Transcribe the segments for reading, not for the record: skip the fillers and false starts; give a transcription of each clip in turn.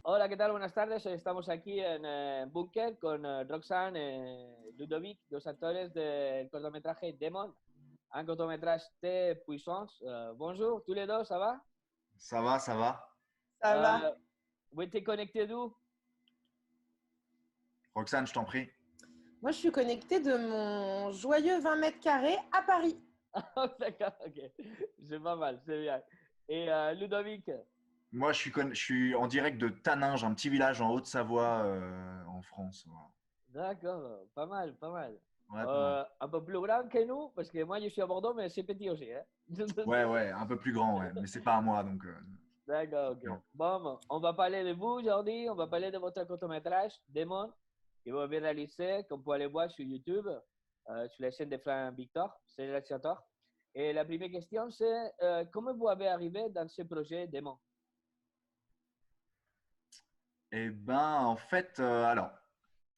Hola, ¿qué tal? Buenas tardes. Hoy estamos aquí en Bunker con Roxane y Ludovic, dos actores del cortometraje Demon, un cortométrage de puissance. Bonjour, tous les deux, ça va? Ça va, ça va. Ça va. Vous êtes connectés d'où? Roxane, je t'en prie. Moi, je suis connectée de mon joyeux 20 mètres carrés à Paris. D'accord, ok. C'est pas mal, c'est bien. Et Ludovic? Moi, je suis en direct de Taninges, un petit village en Haute-Savoie, en France. Voilà. D'accord, pas mal, pas mal. Ouais, pas mal. Un peu plus grand que nous, parce que moi je suis à Bordeaux, mais c'est petit aussi. Hein? Ouais, un peu plus grand, ouais. Mais c'est pas à moi, donc. D'accord, ok. Non. Bon, on va parler de vous aujourd'hui, on va parler de votre court-métrage, Demon, que vous avez réalisé, comme vous pouvez aller voir sur YouTube, sur la chaîne de Franck Victor, c'est le réalisateur. Et la première question, c'est comment vous avez arrivé dans ce projet Demon? Eh ben, en fait, alors,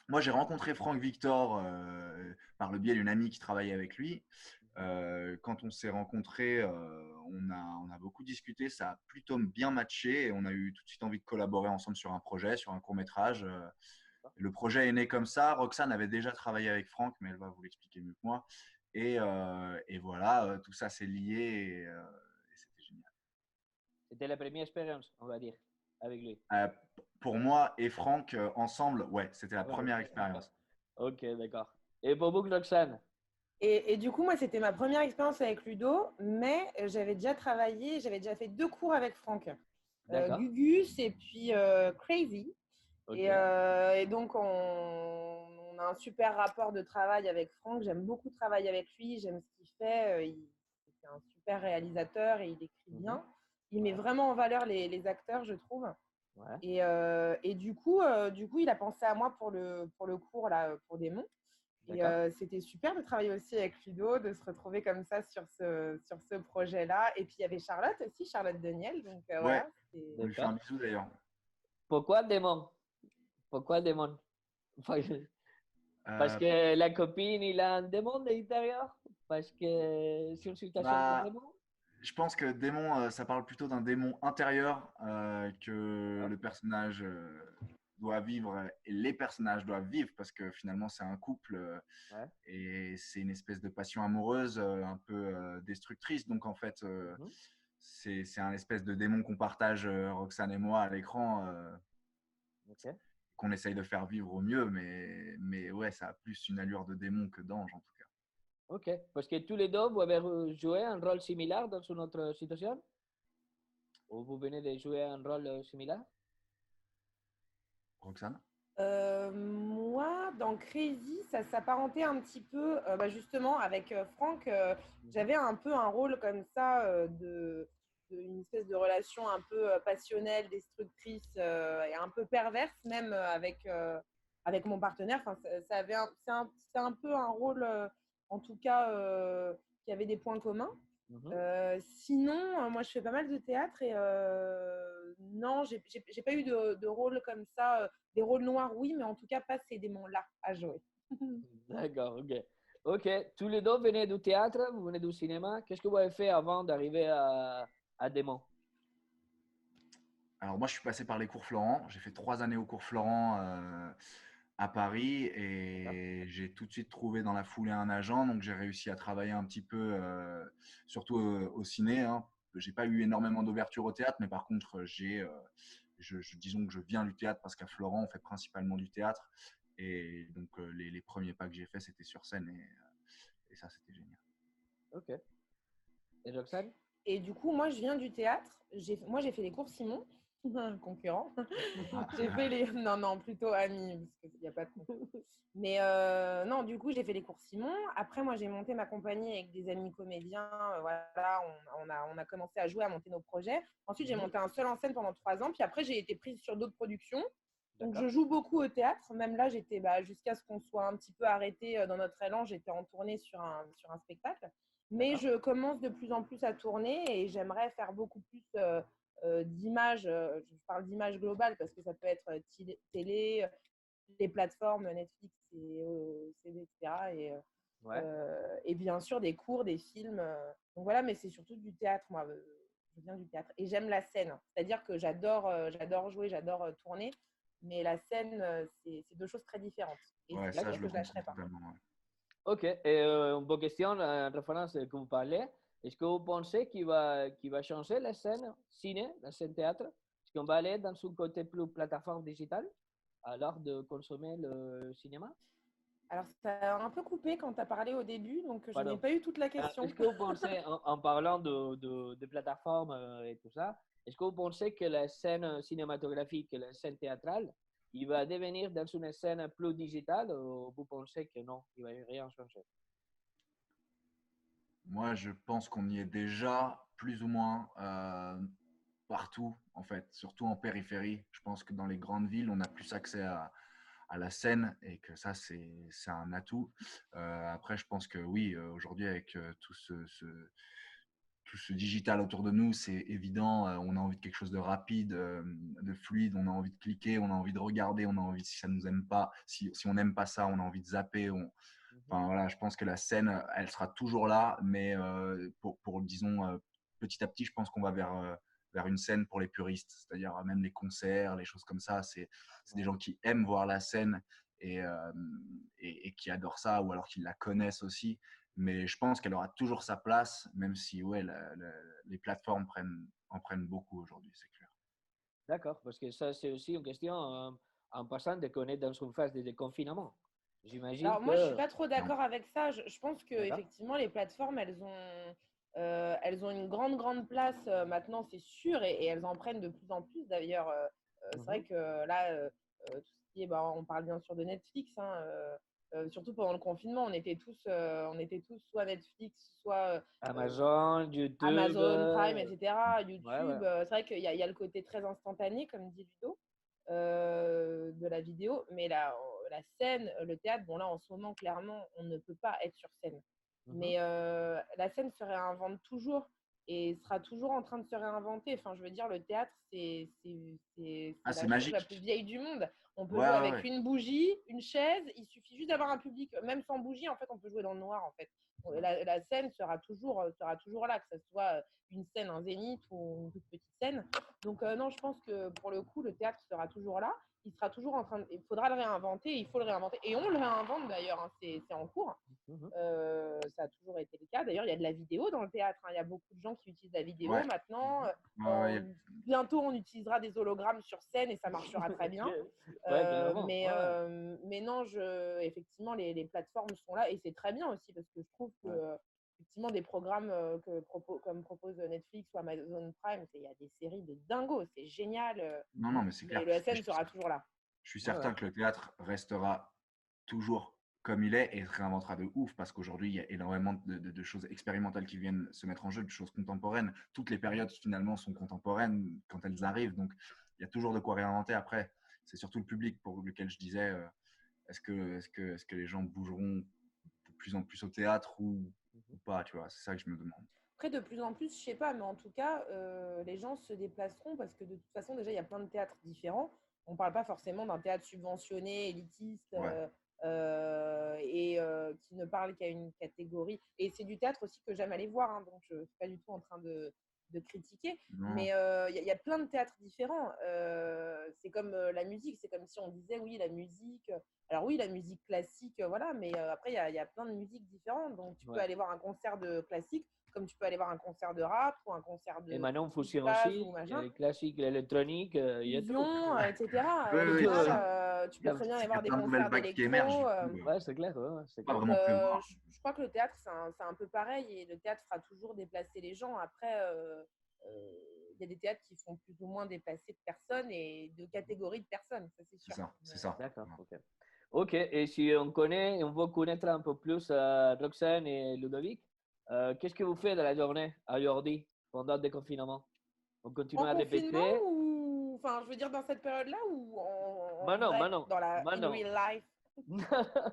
moi, j'ai rencontré Franck Victor par le biais d'une amie qui travaillait avec lui. Quand on s'est rencontrés, on a beaucoup discuté, ça a plutôt bien matché et on a eu tout de suite envie de collaborer ensemble sur un projet, sur un court-métrage. Le projet est né comme ça. Roxane avait déjà travaillé avec Franck, mais elle va vous l'expliquer mieux que moi. Et voilà, tout ça s'est lié et c'était génial. C'était la première expérience, on va dire, avec lui. Pour moi et Franck, ensemble, ouais, c'était la première expérience. Ok, d'accord. Et pour vous, Roxane? Et du coup, moi, c'était ma première expérience avec Ludo, mais j'avais déjà travaillé, j'avais déjà fait 2 cours avec Franck. Gugus et puis Crazy. Okay. Et donc, on a un super rapport de travail avec Franck. J'aime beaucoup travailler avec lui, j'aime ce qu'il fait. C'est un super réalisateur et il écrit bien. Il met vraiment en valeur les acteurs, je trouve. Ouais. Et du coup, il a pensé à moi pour le cours là, pour Démon. Et c'était super de travailler aussi avec Ludo, de se retrouver comme ça sur ce projet-là. Et puis, il y avait Charlotte aussi, Charlotte Deniel. Donc, ouais, voilà, on lui fait un bisou d'ailleurs. Pourquoi Démon? Pourquoi Démon? Parce que la copine, il a un démon de l'intérieur? Parce que c'est une situation de démon? Je pense que démon, ça parle plutôt d'un démon intérieur que le personnage doit vivre et les personnages doivent vivre parce que finalement c'est un couple et c'est une espèce de passion amoureuse un peu destructrice. Donc en fait, c'est un espèce de démon qu'on partage, Roxane et moi, à l'écran, qu'on essaye de faire vivre au mieux, mais ouais, ça a plus une allure de démon que d'ange en tout cas. Ok, parce que tous les deux, vous avez joué un rôle similaire dans une autre situation? Ou vous venez de jouer un rôle similaire? Roxane? Moi, dans Crazy, ça s'apparentait un petit peu, justement, avec Franck, j'avais un peu un rôle comme ça, une espèce de relation un peu passionnelle, destructrice et un peu perverse, même avec mon partenaire. Enfin, c'est un peu un rôle, en tout cas, qui avait des points communs. Sinon, moi, je fais pas mal de théâtre et non, j'ai pas eu de rôle comme ça. Des rôles noirs, oui, mais en tout cas, pas ces démons-là à jouer. D'accord, ok. Ok, tous les deux venez du théâtre, vous venez du cinéma. Qu'est-ce que vous avez fait avant d'arriver à Démon? Alors moi, je suis passé par les cours Florent. J'ai fait 3 années au cours Florent à Paris et j'ai tout de suite trouvé dans la foulée un agent. Donc j'ai réussi à travailler un petit peu, surtout au ciné. Hein. J'ai pas eu énormément d'ouverture au théâtre, mais par contre, disons que je viens du théâtre parce qu'à Florent, on fait principalement du théâtre. Et donc les premiers pas que j'ai faits, c'était sur scène et ça, c'était génial. Ok. Et Roxane? Et du coup, moi, je viens du théâtre. Moi, j'ai fait les cours Simon, concurrent. J'ai fait les… Non, plutôt ami, parce qu'il n'y a pas de concurrent. Mais non, du coup, j'ai fait les cours Simon. Après, moi, j'ai monté ma compagnie avec des amis comédiens. Voilà, on a commencé à jouer, à monter nos projets. Ensuite, j'ai monté un seul en scène pendant 3 ans. Puis après, j'ai été prise sur d'autres productions. Donc, je joue beaucoup au théâtre. Même là, j'étais jusqu'à ce qu'on soit un petit peu arrêté dans notre élan. J'étais en tournée sur un spectacle. Mais je commence de plus en plus à tourner et j'aimerais faire beaucoup plus d'images. Je parle d'images globales parce que ça peut être télé, les plateformes Netflix etc. Et bien sûr des cours, des films. Donc voilà, mais c'est surtout du théâtre, moi. Je viens du théâtre et j'aime la scène. C'est-à-dire que j'adore jouer, j'adore tourner, mais la scène, c'est deux choses très différentes. Et Ouais, c'est ça, quelque je chose le que je lâcherai comprends pas. totalement. Ouais. Ok, et une bonne question en référence à ce que vous parlez. Est-ce que vous pensez qu'il va changer la scène ciné, la scène théâtre? Est-ce qu'on va aller dans un côté plus plateforme digitale à l'heure de consommer le cinéma? Alors, ça a un peu coupé quand tu as parlé au début, donc je n'ai Pardon. pas eu toute la question. Est-ce que vous pensez, en parlant de plateformes et tout ça, est-ce que vous pensez que la scène cinématographique et la scène théâtrale, il va devenir dans une scène plus digitale ou vous pensez que non, il ne va rien changer? Moi, je pense qu'on y est déjà plus ou moins partout, en fait, surtout en périphérie. Je pense que dans les grandes villes, on a plus accès à la scène et que ça, c'est un atout. Après, je pense que oui, aujourd'hui, avec tout ce digital autour de nous, c'est évident. On a envie de quelque chose de rapide, de fluide. On a envie de cliquer, on a envie de regarder, on a envie, si ça nous aime pas, si on n'aime pas ça, on a envie de zapper. Enfin, voilà, je pense que la scène, elle sera toujours là, mais disons, petit à petit, je pense qu'on va vers une scène pour les puristes, c'est-à-dire même les concerts, les choses comme ça. C'est des gens qui aiment voir la scène et qui adorent ça, ou alors qui la connaissent aussi. Mais je pense qu'elle aura toujours sa place, même si ouais, les plateformes en prennent beaucoup aujourd'hui, c'est clair. D'accord, parce que ça, c'est aussi une question en passant de connaître dans une phase de déconfinement. J'imagine Alors, moi, je ne suis que… pas trop Non. d'accord avec ça. Je pense D'accord. qu'effectivement, les plateformes, elles ont une grande, grande place maintenant, c'est sûr, et elles en prennent de plus en plus. D'ailleurs, c'est vrai que là, tout ce qui est, on parle bien sûr de Netflix, hein, surtout pendant le confinement, on était tous soit Netflix, soit Amazon, YouTube. Amazon Prime, etc., Ouais, ouais. YouTube. C'est vrai qu'il y a le côté très instantané, comme dit Ludo, de la vidéo, mais la scène, le théâtre, bon là en ce moment, clairement, on ne peut pas être sur scène. Mais la scène se réinvente toujours et sera toujours en train de se réinventer. Enfin, je veux dire, le théâtre, c'est Ah, la c'est chose la plus magique. vieille du monde. On peut Ouais, jouer ouais, avec ouais. une bougie, une chaise, il suffit juste d'avoir un public. Même sans bougie, en fait, on peut jouer dans le noir, en fait. La scène sera toujours là, que ce soit une scène, un zénith ou une toute petite scène. Donc non, je pense que pour le coup, le théâtre sera toujours là. Il sera toujours en train de… Il faudra le réinventer, il faut le réinventer. Et on le réinvente d'ailleurs, hein, c'est en cours. Ça a toujours été le cas. D'ailleurs, il y a de la vidéo dans le théâtre, hein. Il y a beaucoup de gens qui utilisent la vidéo Ouais. maintenant. Ouais, Bientôt, on utilisera des hologrammes sur scène et ça marchera très bien. Ouais, clairement. Mais non, effectivement, les plateformes sont là et c'est très bien aussi parce que je trouve que effectivement, des programmes comme propose Netflix ou Amazon Prime, il y a des séries de dingo, c'est génial. Non, non, mais c'est Mais clair. le SN sera toujours là. Je suis certain que le théâtre restera toujours comme il est et se réinventera de ouf parce qu'aujourd'hui, il y a énormément de choses expérimentales qui viennent se mettre en jeu, de choses contemporaines. Toutes les périodes, finalement, sont contemporaines quand elles arrivent. Donc, il y a toujours de quoi réinventer. Après, c'est surtout le public pour lequel je disais est-ce que les gens bougeront de plus en plus au théâtre ou pas, tu vois, c'est ça que je me demande. Après, de plus en plus, je sais pas, mais en tout cas, les gens se déplaceront parce que de toute façon, déjà, il y a plein de théâtres différents. On ne parle pas forcément d'un théâtre subventionné, élitiste, Ouais. et qui ne parle qu'à une catégorie. Et c'est du théâtre aussi que j'aime aller voir, hein, donc je ne suis pas du tout en train de critiquer. Non. Mais il y a plein de théâtres différents. C'est comme la musique, c'est comme si on disait, oui, la musique. Alors oui, la musique classique, voilà, mais après, il y a plein de musiques différentes. Donc, tu peux aller voir un concert de classique comme tu peux aller voir un concert de rap ou un concert Et de maintenant, fusion jazz aussi, ou il y a machin. les classiques, l'électronique, il y a tout. Fusion, etc. Oui, Au oui, c'est ça. final, tu peux très bien C'est aller qu'il y a voir des plein de nouvelles concerts vagues qui d'électro. émergent. Du coup, Ouais, c'est clair, c'est pas clair. vraiment prévoir. Je crois que le théâtre, c'est un peu pareil et le théâtre fera toujours déplacer les gens. Après, il y a des théâtres qui font plus ou moins déplacer de personnes et de catégories de personnes, ça c'est sûr. C'est ça. D'accord, ok. Ok, et si on veut connaître un peu plus Roxane et Ludovic, qu'est-ce que vous faites de la journée aujourd'hui, pendant le déconfinement? On continue En à confinement répéter? ou, enfin, je veux dire dans cette période-là ou en vrai, Maintenant, dans la in real life?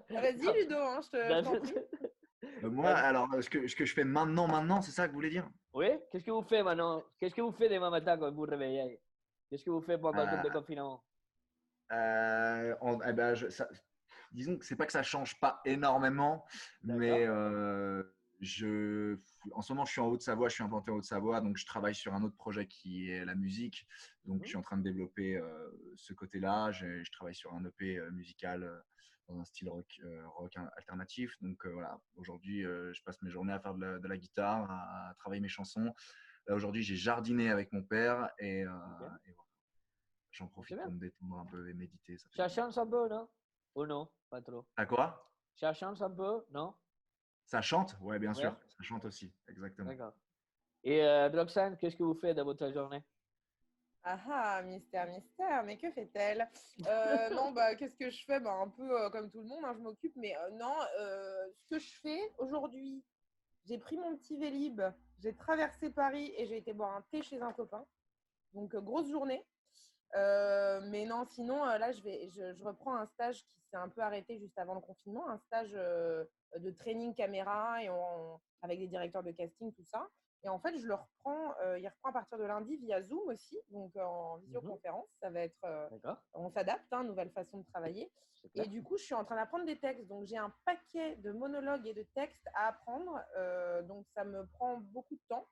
Vas-y Ludo, hein, je t'en prie. Moi, alors, ce que je fais maintenant, c'est ça que vous voulez dire? Oui, qu'est-ce que vous faites maintenant? Qu'est-ce que vous faites demain matin quand vous vous réveillez? Qu'est-ce que vous faites pendant le Euh, déconfinement? eh ben, disons que c'est pas que ça change pas énormément, mais D'accord. En ce moment, je suis en Haute-Savoie, je suis implanté en Haute-Savoie, donc je travaille sur un autre projet qui est la musique. Donc, je suis en train de développer ce côté-là. Je travaille sur un EP musical dans un style rock alternatif. Donc, voilà, aujourd'hui, je passe mes journées à faire de la guitare, à travailler mes chansons. Là, aujourd'hui, j'ai jardiné avec mon père et voilà. J'en profite pour me détendre un peu et méditer. Ça change un peu, non? Ou non? Pas trop. À quoi? Ça change un peu, non? Ça chante? Ouais, bien Ouais. sûr. Ça chante aussi, exactement. D'accord. Et Roxane, qu'est-ce que vous faites dans votre journée? Ah ah, mystère, mystère, mais que fait-elle? Non, qu'est-ce que je fais? Un peu comme tout le monde, hein, je m'occupe, mais non, ce que je fais aujourd'hui, j'ai pris mon petit Vélib, j'ai traversé Paris et j'ai été boire un thé chez un copain. Donc, grosse journée. Mais non, sinon, là, je reprends un stage qui s'est un peu arrêté juste avant le confinement, un stage de training caméra avec des directeurs de casting, tout ça. Et en fait, je le reprends, il reprend à partir de lundi via Zoom aussi, donc en visioconférence. Ça va être, on s'adapte, hein, nouvelle façon de travailler. Et du coup, je suis en train d'apprendre des textes. Donc, j'ai un paquet de monologues et de textes à apprendre. Donc, ça me prend beaucoup de temps.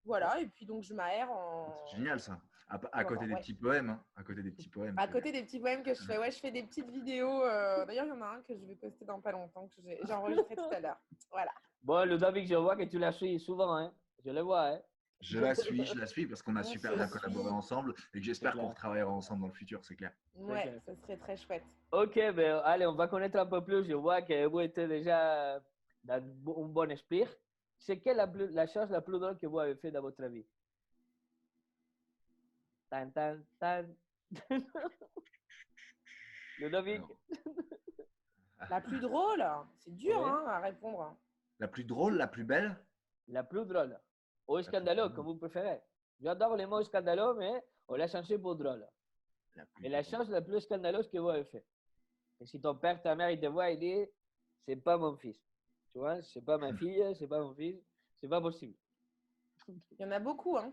Voilà, et puis donc je m'aère en… C'est génial ça. À côté des petits poèmes. Hein. À côté des petits poèmes. À côté des petits poèmes que je fais. Ouais, je fais des petites vidéos. D'ailleurs, il y en a un que je vais poster dans pas longtemps, que j'ai enregistré tout à l'heure. Voilà. Bon, Ludovic, je vois que tu la suis souvent, hein. Je le vois, hein. Je la suis parce qu'on a super bien collaboré ensemble et que j'espère qu'on retravaillera ensemble dans le futur, c'est clair. Ouais, ça serait très chouette. Ok, ben allez, on va connaître un peu plus. Je vois que vous êtes déjà dans un bon esprit. C'est quelle la chose la plus drôle que vous avez fait dans votre vie? Tan, tan, tan. Ludovic. La plus drôle? C'est dur hein, à répondre. La plus drôle, la plus belle? La plus drôle. Ou scandaleux, comme vous préférez. J'adore les mots scandaleux, mais on l'a changé pour drôle. Et la chose la plus scandaleuse que vous avez fait. Et si ton père, ta mère, ils te voient, ils disent, c'est pas mon fils. Tu vois, c'est pas ma fille, c'est pas mon fils, c'est pas possible. Il y en a beaucoup, hein.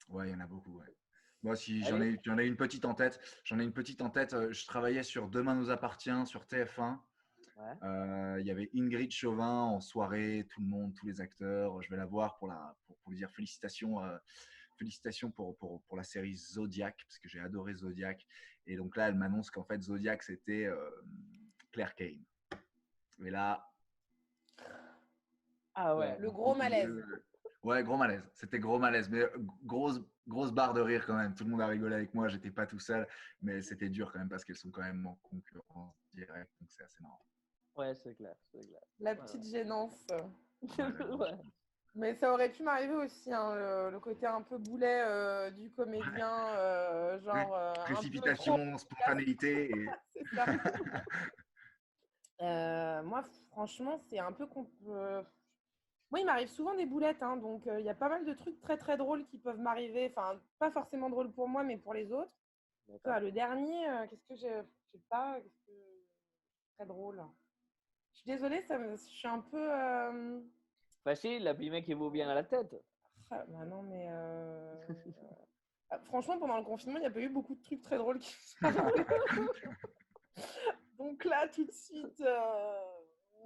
Ouais, il y en a beaucoup, ouais. Moi, si j'en ai une petite en tête. Je travaillais sur Demain nous appartient sur TF1. Ouais. Il y avait Ingrid Chauvin en soirée, tout le monde, tous les acteurs. Je vais la voir pour lui dire félicitations, félicitations pour la série Zodiac, parce que j'ai adoré Zodiac. Et donc là, elle m'annonce qu'en fait, Zodiac, c'était Claire Kane. Et là… Ah ouais, le gros malaise. Ouais, gros malaise. C'était gros malaise, mais grosse barre de rire quand même. Tout le monde a rigolé avec moi, j'étais pas tout seul, mais c'était dur quand même parce qu'elles sont quand même en concurrence directe, donc c'est assez marrant. Ouais, c'est clair, c'est clair. La petite gênance. Ouais. Mais ça aurait pu m'arriver aussi, hein, le côté un peu boulet du comédien, genre… précipitation, spontanéité. Et… c'est ça. Moi, franchement, c'est un peu… Moi, il m'arrive souvent des boulettes, hein, donc il y a pas mal de trucs très très drôles qui peuvent m'arriver. Enfin, pas forcément drôles pour moi, mais pour les autres. Le dernier, qu'est-ce que j'ai… Je sais pas, très drôle. Je suis désolée, je suis un peu… Facile, la première qui vous vient à la tête. Ah, bah non, mais… franchement, pendant le confinement, il n'y a pas eu beaucoup de trucs très drôles qui sont arrivés. Donc là, tout de suite…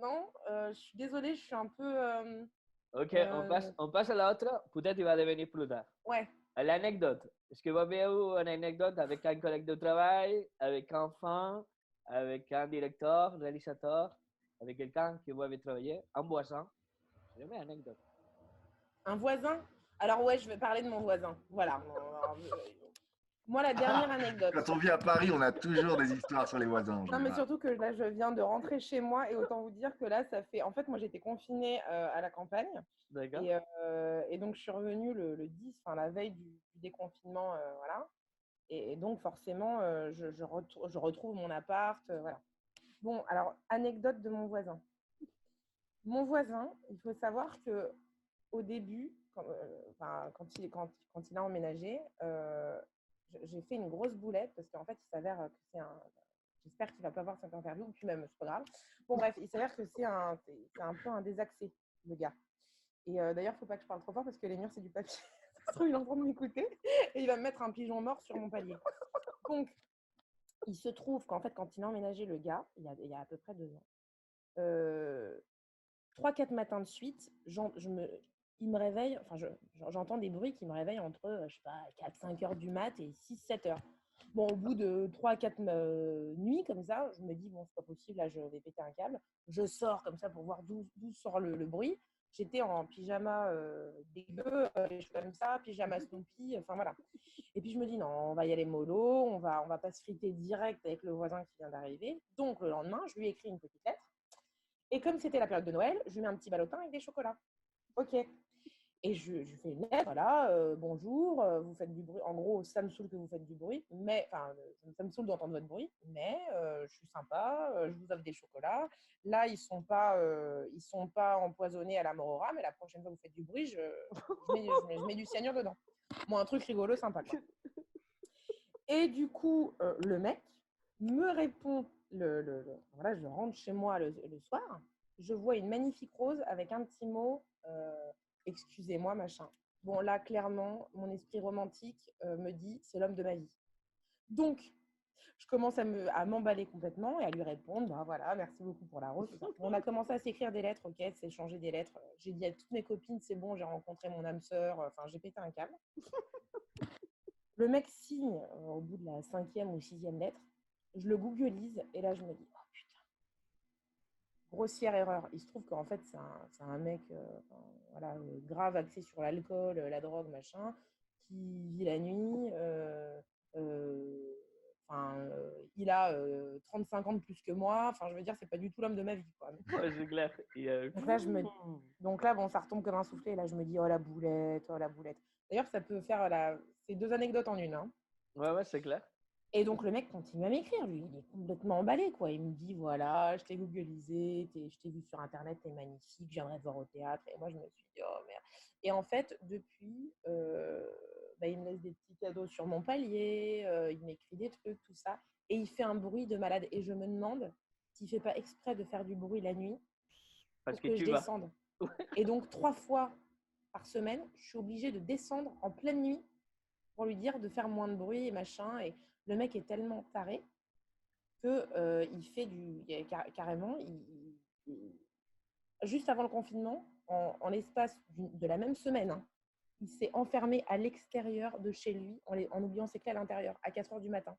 Non, je suis désolée, je suis un peu… Ok, on passe à l'autre. Peut-être il va devenir plus tard. Ouais. L'anecdote. Est-ce que vous avez eu une anecdote avec un collègue de travail, avec un enfant, avec un directeur, réalisateur, avec quelqu'un que vous avez travaillé, un voisin? Jamais anecdote. Un voisin? Alors ouais, je vais parler de mon voisin. Voilà. Moi, la dernière anecdote. Quand on vit à Paris, on a toujours des histoires sur les voisins. Non, mais surtout que là, je viens de rentrer chez moi et autant vous dire que là, ça fait… En fait, moi, j'étais confinée à la campagne. D'accord. Et donc, je suis revenue le 10, enfin la veille du déconfinement, voilà. Et donc, forcément, je retrouve mon appart, voilà. Bon, alors, anecdote de mon voisin. Mon voisin, il faut savoir qu'au début, quand il a emménagé, j'ai fait une grosse boulette parce qu'en fait, il s'avère que c'est un… J'espère qu'il ne va pas voir cette interview, puis même, c'est pas grave. Bon, bref, il s'avère que c'est un peu un désaxé, le gars. Et d'ailleurs, il ne faut pas que je parle trop fort parce que les murs, c'est du papier. Ça se trouve, il est en train de m'écouter et il va me mettre un pigeon mort sur mon palier. Donc, il se trouve qu'en fait, quand il a emménagé le gars, il y a à peu près 2 ans, 3-4 matins de suite, il me réveille, enfin, j'entends des bruits qui me réveillent entre, je sais pas, 4-5 heures du mat et 6-7 heures. Bon, au bout de 3-4 nuits comme ça, je me dis, bon, c'est pas possible, là, je vais péter un câble. Je sors comme ça pour voir d'où sort le bruit. J'étais en pyjama dégueu, des choses comme ça, pyjama Snoopy, enfin voilà. Et puis je me dis, non, on va y aller mollo, on va pas se friter direct avec le voisin qui vient d'arriver. Donc le lendemain, je lui écris une petite lettre. Et comme c'était la période de Noël, je lui mets un petit ballotin avec des chocolats. Ok. Et je fais une lettre, voilà, bonjour, vous faites du bruit. En gros, ça me saoule que vous faites du bruit, mais, enfin, ça me saoule d'entendre votre bruit, mais je suis sympa, je vous offre des chocolats. Là, ils sont pas empoisonnés à la morora, mais la prochaine fois que vous faites du bruit, je mets du cyanure dedans. Bon, un truc rigolo, sympa, quoi. Et du coup, le mec me répond, voilà, je rentre chez moi le soir, je vois une magnifique rose avec un petit mot, excusez-moi, machin. Bon, là, clairement, mon esprit romantique me dit, c'est l'homme de ma vie. Donc, je commence à m'emballer complètement et à lui répondre, bah voilà, merci beaucoup pour la rose. On a commencé à s'écrire des lettres, ok, de s'échanger des lettres. J'ai dit à toutes mes copines, c'est bon, j'ai rencontré mon âme sœur, enfin, j'ai pété un câble. Le mec signe au bout de la 5e ou 6e lettre. Je le googlise et là, je me dis, oh putain, grossière erreur. Il se trouve qu'en fait, c'est un mec voilà, grave axé sur l'alcool, la drogue, machin, qui vit la nuit. Il a 35 ans de plus que moi. Enfin, je veux dire, c'est pas du tout l'homme de ma vie, quoi. Ouais, c'est clair. Donc là, bon, ça retombe comme un soufflé. Et là, je me dis, oh la boulette, oh la boulette. D'ailleurs, ça peut faire c'est 2 anecdotes en une, hein. Ouais, c'est clair. Et donc, le mec continue à m'écrire. Lui, il est complètement emballé, quoi. Il me dit, voilà, je t'ai googlisé, je t'ai vu sur Internet, t'es magnifique, je viendrai te voir au théâtre. Et moi, je me suis dit, oh merde. Et en fait, depuis, il me laisse des petits cadeaux sur mon palier, il m'écrit des trucs, tout ça. Et il fait un bruit de malade. Et je me demande s'il ne fait pas exprès de faire du bruit la nuit pour que je descende. Et donc, 3 fois par semaine, je suis obligée de descendre en pleine nuit pour lui dire de faire moins de bruit et machin. Et le mec est tellement taré que il fait carrément, juste avant le confinement, en l'espace de la même semaine, hein, il s'est enfermé à l'extérieur de chez lui en oubliant ses clés à l'intérieur à 4 heures du matin.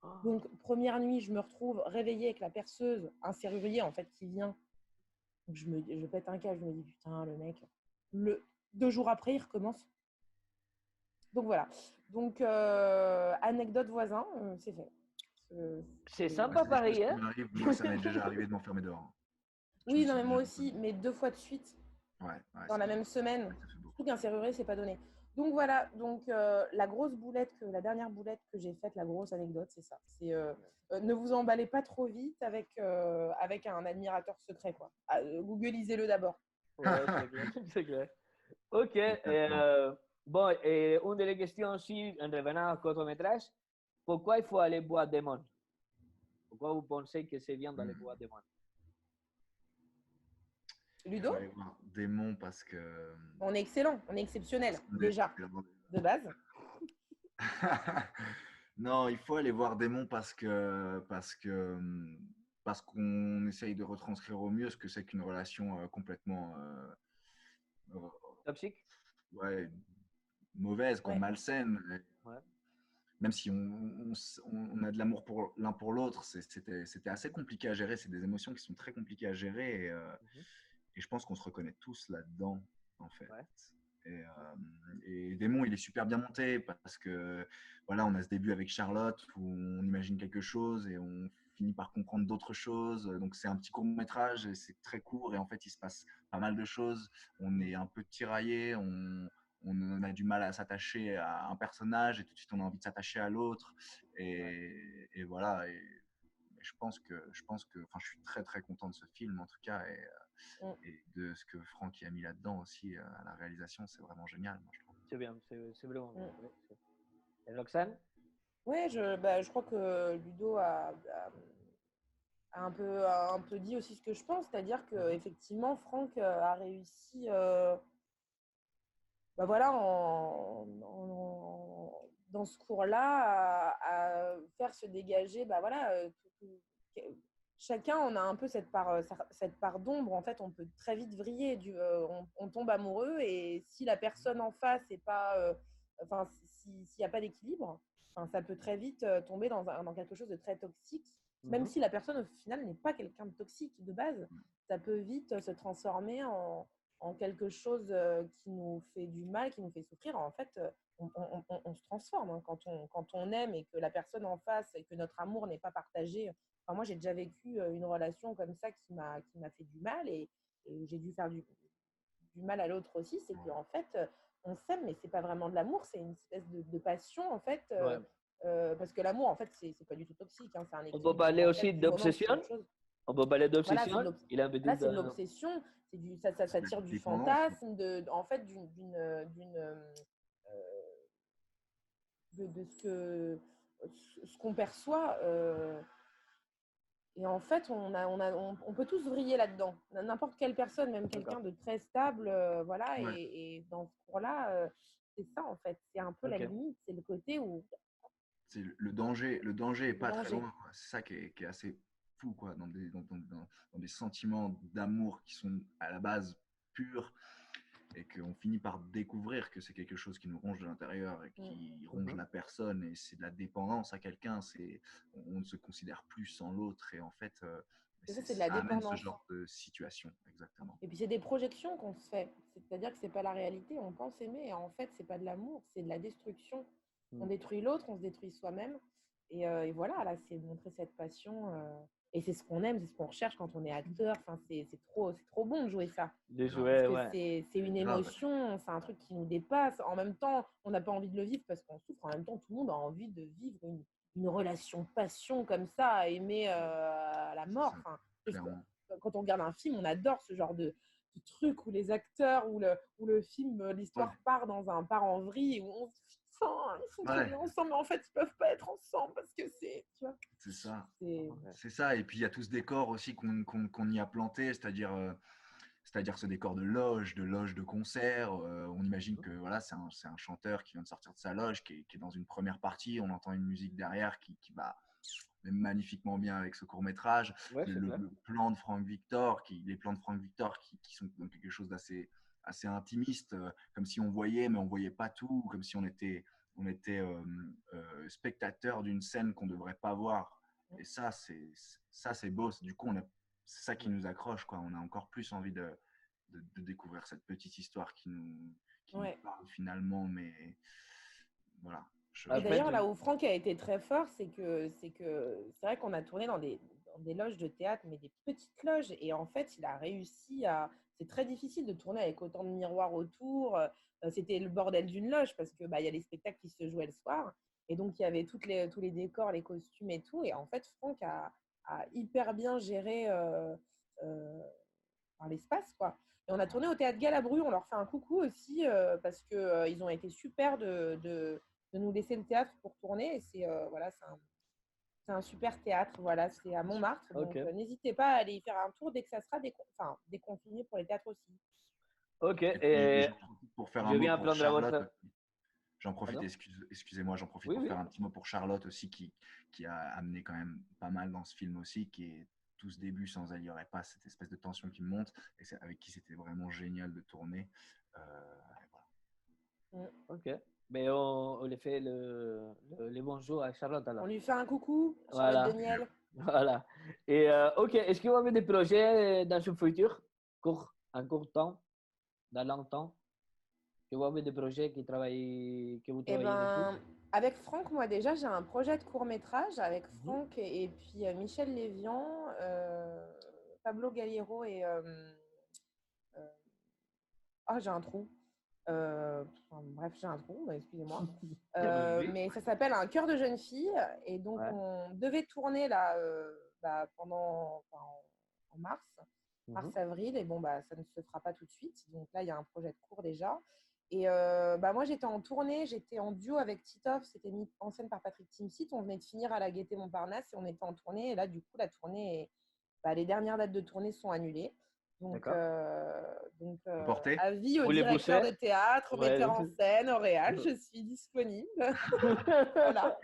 Oh. Donc, première nuit, je me retrouve réveillée avec la perceuse, un serrurier en fait qui vient. Donc, je pète un câble, je me dis putain, le mec. 2 jours après, il recommence. Donc voilà. Donc, anecdote voisin, c'est fait. C'est sympa pareil, hein. Moi, ça m'est déjà arrivé de m'enfermer dehors. Oui, non, mais moi aussi, mais 2 fois de suite. Ouais, dans la même semaine. Surtout qu'un serrurier, c'est pas donné. Donc voilà, la dernière boulette que j'ai faite, la grosse anecdote, c'est ça. C'est ne vous emballez pas trop vite avec un admirateur secret, quoi. Googlisez-le d'abord. Ouais, c'est clair. Ok. Bon, et une des questions aussi, en revenant au court-métrage, pourquoi il faut aller boire des mondes? Pourquoi vous pensez que c'est bien d'aller boire des mondes? Ludo? Il faut aller voir Démon parce que... On est excellent, on est exceptionnel, déjà, de base. Non, il faut aller voir Démon parce qu'on essaye de retranscrire au mieux ce que c'est qu'une relation complètement... toxique? Ouais, mauvaise, quoi, malsaine. Ouais. Même si on a de l'amour l'un pour l'autre, c'était assez compliqué à gérer. C'est des émotions qui sont très compliquées à gérer. Et je pense qu'on se reconnaît tous là-dedans, en fait. Ouais. Et Démon, il est super bien monté parce que voilà, on a ce début avec Charlotte où on imagine quelque chose et on finit par comprendre d'autres choses. Donc c'est un petit court-métrage et c'est très court et en fait il se passe pas mal de choses. On est un peu tiraillé, on a du mal à s'attacher à un personnage et tout de suite on a envie de s'attacher à l'autre et voilà. Et je pense que je suis très très content de ce film en tout cas et de ce que Franck y a mis là-dedans aussi à la réalisation, c'est vraiment génial, moi je trouve. C'est bien, c'est vraiment bien. Et Roxane? Ouais, je crois que Ludo a un peu dit aussi ce que je pense, c'est-à-dire qu'effectivement, Franck a réussi dans ce cours-là à faire se dégager chacun, on a un peu cette part d'ombre. En fait, on peut très vite vriller. On tombe amoureux et si la personne en face n'est pas, enfin, s'il n'y a pas d'équilibre, enfin, ça peut très vite tomber dans quelque chose de très toxique. Même si la personne, au final, n'est pas quelqu'un de toxique de base, ça peut vite se transformer en quelque chose qui nous fait du mal, qui nous fait souffrir. En fait, on se transforme hein, quand on aime et que la personne en face et que notre amour n'est pas partagé. Enfin, moi, j'ai déjà vécu une relation comme ça qui m'a fait du mal et j'ai dû faire du mal à l'autre aussi. C'est qu'en fait, on s'aime, mais c'est pas vraiment de l'amour, c'est une espèce de passion en fait. Parce que l'amour, en fait, c'est pas du tout toxique. Hein, c'est un On peut équilibre. parler En fait, aussi du moment que d'obsession. On peut parler voilà, d'obsession. Il a un peu dit là, c'est de l'obsession. Ça tire du fantasme, en fait, de ce qu'on perçoit. Et en fait, on peut tous vriller là-dedans. N'importe quelle personne, même quelqu'un de très stable, voilà. Ouais. Et dans ce cours-là, c'est ça en fait. C'est un peu la limite. C'est le côté où c'est le danger est pas très loin. C'est ça qui est assez fou, quoi, dans des sentiments d'amour qui sont à la base purs et qu'on finit par découvrir que c'est quelque chose qui nous ronge de l'intérieur et qui ronge la personne et c'est de la dépendance à quelqu'un. On ne se considère plus sans l'autre et en fait, c'est de la amène dépendance. ce genre de situation, exactement. Et puis c'est des projections qu'on se fait. C'est-à-dire que c'est pas la réalité. On pense aimer et en fait, c'est pas de l'amour, c'est de la destruction. On détruit l'autre, on se détruit soi-même. Et voilà, là, c'est montrer cette passion. Et c'est ce qu'on aime, c'est ce qu'on recherche quand on est acteur. Enfin, c'est trop bon de jouer ça. De jouer, parce que c'est une émotion, c'est un truc qui nous dépasse. En même temps, on n'a pas envie de le vivre parce qu'on souffre. En même temps, tout le monde a envie de vivre une relation passion comme ça, à aimer à la mort. Enfin, quand on regarde un film, on adore ce genre de truc où les acteurs, où le film, l'histoire part en vrille, où on se sent, ils sont trop bien ensemble, mais en fait, ils peuvent pas être ensemble parce que c'est, tu vois. C'est ça. C'est ça. Et puis, il y a tout ce décor aussi qu'on y a planté, c'est-à-dire ce décor de loge de concert. On imagine que voilà, c'est un chanteur qui vient de sortir de sa loge, qui est dans une première partie. On entend une musique derrière qui va magnifiquement bien avec ce court-métrage. Le plan de Franck Victor, les plans de Franck Victor qui sont dans quelque chose d'assez intimiste, comme si on voyait, mais on voyait pas tout, comme si on était spectateur d'une scène qu'on ne devrait pas voir. Et ça, c'est beau. Du coup, c'est ça qui nous accroche, quoi. On a encore plus envie de découvrir cette petite histoire qui nous parle finalement, mais voilà. Et d'ailleurs, là où Franck a été très fort, c'est vrai qu'on a tourné dans des loges de théâtre, mais des petites loges. Et en fait, il a réussi à… C'est très difficile de tourner avec autant de miroirs autour. C'était le bordel d'une loge parce que y a les spectacles qui se jouaient le soir. Et donc, il y avait tous les décors, les costumes et tout. Et en fait, Franck a hyper bien géré l'espace, quoi. Et on a tourné au Théâtre Galabru. On leur fait un coucou aussi parce qu'ils ont été super de nous laisser le théâtre pour tourner. Et c'est un super théâtre. Voilà, c'est à Montmartre. Donc, n'hésitez pas à aller y faire un tour dès que ça sera déconfiné pour les théâtres aussi. Ok. Et pour faire un mot pour Charlotte. J'en profite, Pardon? excusez-moi, j'en profite pour faire un petit mot pour Charlotte aussi, qui a amené quand même pas mal dans ce film aussi, qui est tout ce début, sans elle, il n'y aurait pas cette espèce de tension qui monte, et avec qui c'était vraiment génial de tourner. Voilà. Ok. Mais on lui fait les bonjours à Charlotte alors. On lui fait un coucou, Charlotte de Miel. Voilà. Et ok, est-ce que vous avez des projets dans ce futur, en court temps, dans longtemps, que vous avez des projets que vous travaillez dessus? Avec Franck, moi déjà, j'ai un projet de court-métrage avec Franck et puis Michel Lévian, Pablo Gallero et… j'ai un trou. Bref, j'ai un trou, excusez-moi. Mais ça s'appelle Un cœur de jeune fille. Et donc, on devait tourner là en mars-avril. Et ça ne se fera pas tout de suite. Donc là, il y a un projet de court déjà. Et moi, j'étais en tournée, j'étais en duo avec Titoff. C'était mis en scène par Patrick Timsit. On venait de finir à la Gaîté Montparnasse et on était en tournée. Et là, du coup, la tournée, les dernières dates de tournée sont annulées. Donc avis au directeur de théâtre, au metteur en scène, au réal, je suis disponible. Voilà.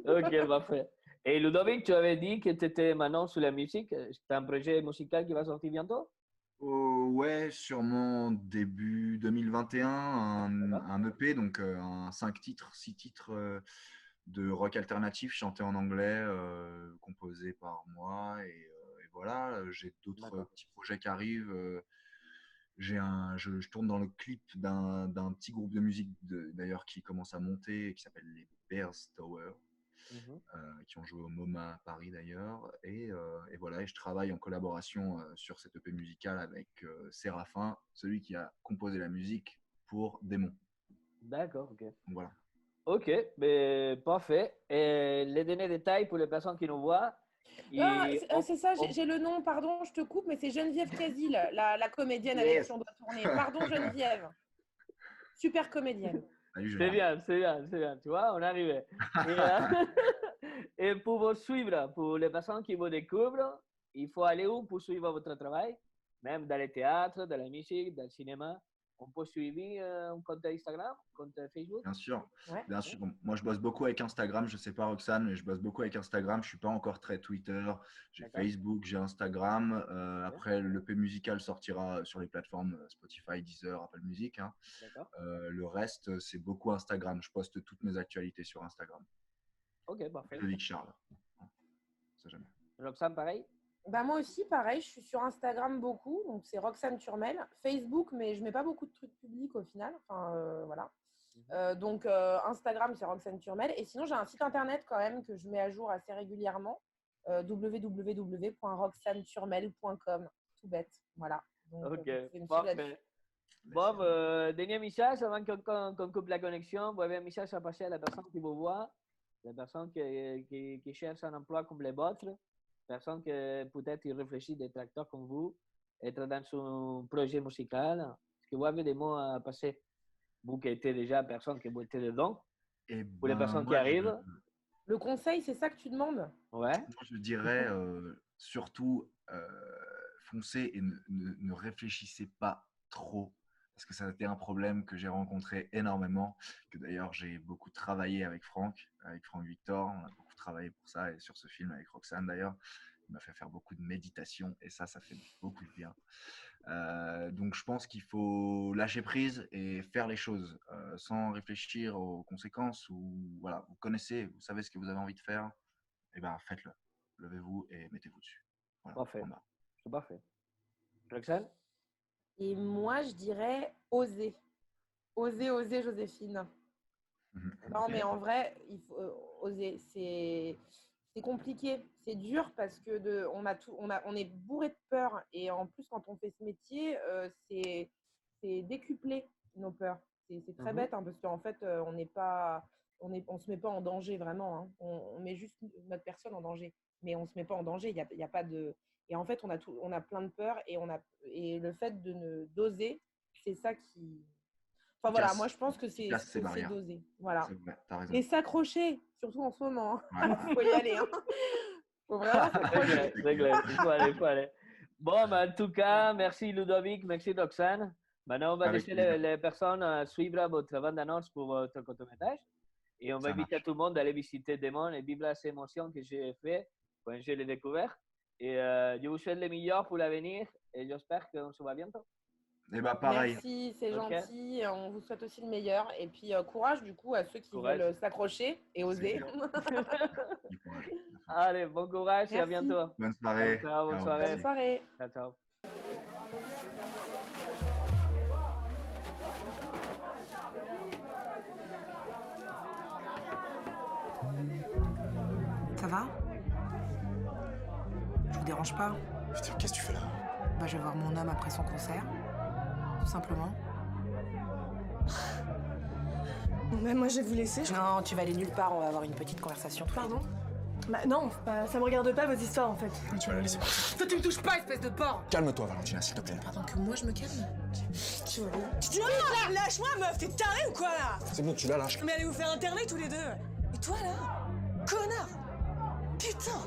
Ok, parfait. Et Ludovic, tu avais dit que tu étais maintenant sur la musique. Tu as un projet musical qui va sortir bientôt? Ouais, sûrement début 2021, un EP, donc un 5 titres, 6 titres de rock alternatif chanté en anglais, composé par moi. Et voilà, j'ai d'autres petits projets qui arrivent. Je tourne dans le clip d'un petit groupe de musique d'ailleurs qui commence à monter, qui s'appelle les Bears Tower. Qui ont joué au MoMA à Paris d'ailleurs. Et voilà, et je travaille en collaboration sur cette EP musicale avec Séraphin, celui qui a composé la musique pour Démon. D'accord, ok. Voilà. Ok, mais parfait. Et les derniers détails pour les personnes qui nous voient. C'est ça, j'ai le nom, pardon, je te coupe, mais c'est Geneviève Casil, la comédienne avec qui on doit tourner. Pardon Geneviève. Super comédienne. C'est bien, tu vois, on est arrivé. Et pour vous suivre, pour les personnes qui vous découvrent, il faut aller où pour suivre votre travail? Même dans le théâtre, dans la musique, dans le cinéma. On peut suivre un compte Instagram, un compte Facebook? Bien sûr. Ouais. Bien sûr. Moi, je bosse beaucoup avec Instagram. Je ne sais pas, Roxane, mais je bosse beaucoup avec Instagram. Je ne suis pas encore très Twitter. J'ai Facebook, j'ai Instagram. Après, l'EP musical sortira sur les plateformes Spotify, Deezer, Apple Music. Hein. Le reste, c'est beaucoup Instagram. Je poste toutes mes actualités sur Instagram. Ok, parfait. Ludovic Charles. On sait jamais. Roxane, pareil? Bah moi aussi, pareil, je suis sur Instagram beaucoup, donc c'est Roxane Turmel. Facebook, mais je mets pas beaucoup de trucs publics au final. Enfin, voilà. Donc Instagram, c'est Roxane Turmel. Et sinon, j'ai un site internet quand même que je mets à jour assez régulièrement, www.roxaneturmel.com. Tout bête, voilà. Donc, ok, parfait. Bon, dernier message avant qu'on coupe la connexion. Vous avez un message à passer à la personne qui vous voit, la personne qui cherche un emploi comme les vôtres. Personne qui peut-être il réfléchit des tracteurs comme vous, être dans son projet musical. Est-ce que vous avez des mots à passer? Vous qui êtes déjà personne qui vous êtes dedans, pour les personnes qui arrivent. Le conseil, c'est ça que tu demandes? Ouais. Moi, je dirais surtout foncez et ne réfléchissez pas trop. Parce que ça a été un problème que j'ai rencontré énormément, que d'ailleurs j'ai beaucoup travaillé avec Franck Victor. On a beaucoup travaillé pour ça et sur ce film avec Roxane d'ailleurs. Il m'a fait faire beaucoup de méditation et ça fait beaucoup de bien. Donc je pense qu'il faut lâcher prise et faire les choses sans réfléchir aux conséquences. Ou voilà, vous connaissez, vous savez ce que vous avez envie de faire, et ben faites-le. Levez-vous et mettez-vous dessus. Voilà, parfait. C'est parfait. Roxane? Et moi, je dirais oser. Oser, Joséphine. Non, mais en vrai, il faut oser. C'est compliqué, c'est dur parce que on est bourré de peur. Et en plus, quand on fait ce métier, c'est décuplé nos peurs. C'est très bête hein, parce qu'en fait, on se met pas en danger vraiment. Hein. On met juste notre personne en danger. Mais on se met pas en danger. Il y a pas de... Et en fait, on a plein de peurs et le fait d'oser, c'est ça qui... Enfin voilà, moi je pense que c'est d'oser. Voilà. Vrai, t'as raison. Et s'accrocher, surtout en ce moment. Il faut y aller. Hein. Faut vraiment s'accrocher. C'est clair, il faut aller. Bon, en tout cas, merci Ludovic, merci Roxane. Maintenant, on va laisser les personnes suivre votre bande-annonce pour votre court-métrage. Et on va inviter tout le monde à aller visiter Démon et vivre ces émotions que j'ai fait quand je l'ai découvert. Et je vous souhaite le meilleur pour l'avenir et j'espère qu'on se voit bientôt. Et bah pareil. Merci, c'est gentil. On vous souhaite aussi le meilleur. Et puis courage du coup à ceux qui veulent s'accrocher et oser. Allez, bon courage et à bientôt. Bonne soirée. Bonne soirée. Bonne soirée. Ciao. Ça va? Je vous dérange pas? Putain, qu'est-ce que tu fais là? Bah, je vais voir mon homme après son concert. Tout simplement. Bah, moi, je vais vous laisser. Non, tu vas aller nulle part. On va avoir une petite conversation. Pardon? Bah non, ça me regarde pas vos histoires en fait. Tu vas la laisser partir. Toi, tu me touches pas, espèce de porc! Calme-toi, Valentina, s'il te plaît. Pardon, que moi je me calme? Tu vois. Lâche-moi, meuf, t'es tarée ou quoi là? C'est bon, tu la lâches. Mais allez vous faire interner tous les deux. Et toi là? Connard! Putain!